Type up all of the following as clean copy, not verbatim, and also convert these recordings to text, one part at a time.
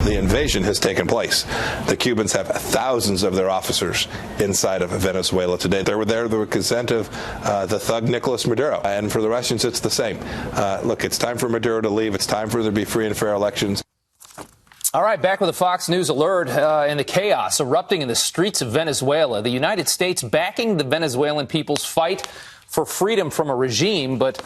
the invasion has taken place. The Cubans have thousands of their officers inside of Venezuela today. They were there with the consent of the thug Nicolas Maduro. And for the Russians, it's the same. Look, it's time for Maduro to leave. It's time for there to be free and fair elections. All right, back with a Fox News alert in the chaos erupting in the streets of Venezuela. The United States backing the Venezuelan people's fight for freedom from a regime. But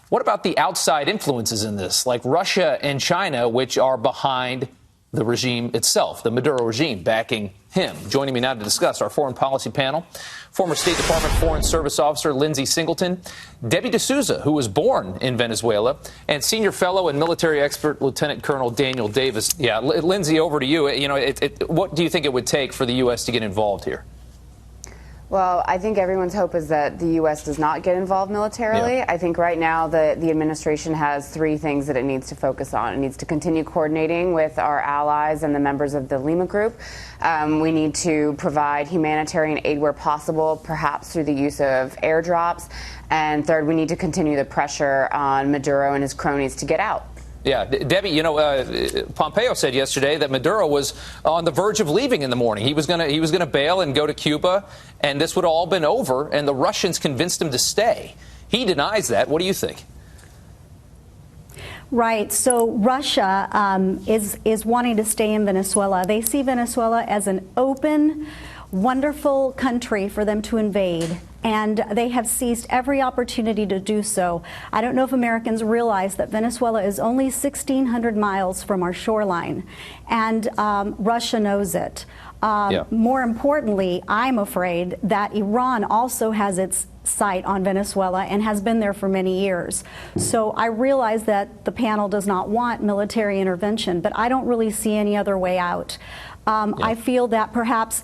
what about the outside influences in this, like Russia and China, which are behind the regime itself, the Maduro regime, backing him? Joining me now to discuss our foreign policy panel, former State Department Foreign Service Officer Lindsay Singleton, Debbie D'Souza, who was born in Venezuela, and senior fellow and military expert Lieutenant Colonel Daniel Davis. Yeah, Lindsay, over to you. What do you think it would take for the U.S. to get involved here? Well, I think everyone's hope is that the U.S. does not get involved militarily. Yeah. I think right now the administration has three things that it needs to focus on. It needs to continue coordinating with our allies and the members of the Lima Group. We need to provide humanitarian aid where possible, perhaps through the use of airdrops. And third, we need to continue the pressure on Maduro and his cronies to get out. Yeah, Debbie, Pompeo said yesterday that Maduro was on the verge of leaving in the morning. He was going to bail and go to Cuba, and this would have all been over, and the Russians convinced him to stay. He denies that. What do you think? Right. So Russia is wanting to stay in Venezuela. They see Venezuela as an open, wonderful country for them to invade, and they have seized every opportunity to do so. I don't know if Americans realize that Venezuela is only 1,600 miles from our shoreline, and Russia knows it. More importantly, I'm afraid that Iran also has its sight on Venezuela and has been there for many years. So I realize that the panel does not want military intervention, but I don't really see any other way out. I feel that perhaps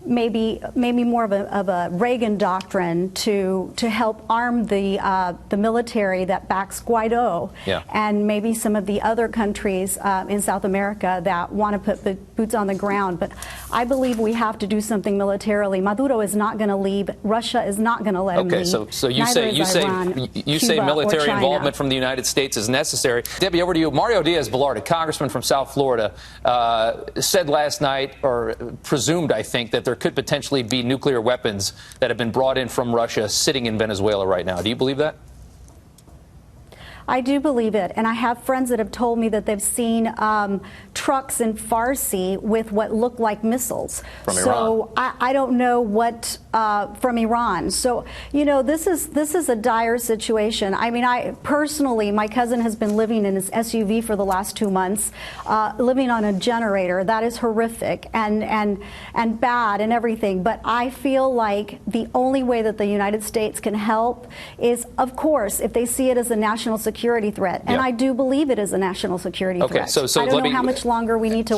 maybe more of a Reagan doctrine to help arm the military that backs Guaido, and maybe some of the other countries in South America that want to put the boots on the ground. But I believe we have to do something militarily. Maduro is not going to leave. Russia is not going to let him leave. So you say military involvement from the United States is necessary. Debbie, over to you. Mario Diaz-Balart, a congressman from South Florida, said last night, or presumed, I think, that there could potentially be nuclear weapons that have been brought in from Russia sitting in Venezuela right now. Do you believe that? I do believe it, and I have friends that have told me that they've seen trucks in Farsi with what look like missiles. From Iran. So I don't know what from Iran. So this is a dire situation. I mean, I personally, my cousin has been living in his SUV for the last 2 months, living on a generator. That is horrific and bad and everything. But I feel like the only way that the United States can help is, of course, if they see it as a national security threat. And I do believe it is a national security threat. So I don't know how much longer we need to wait.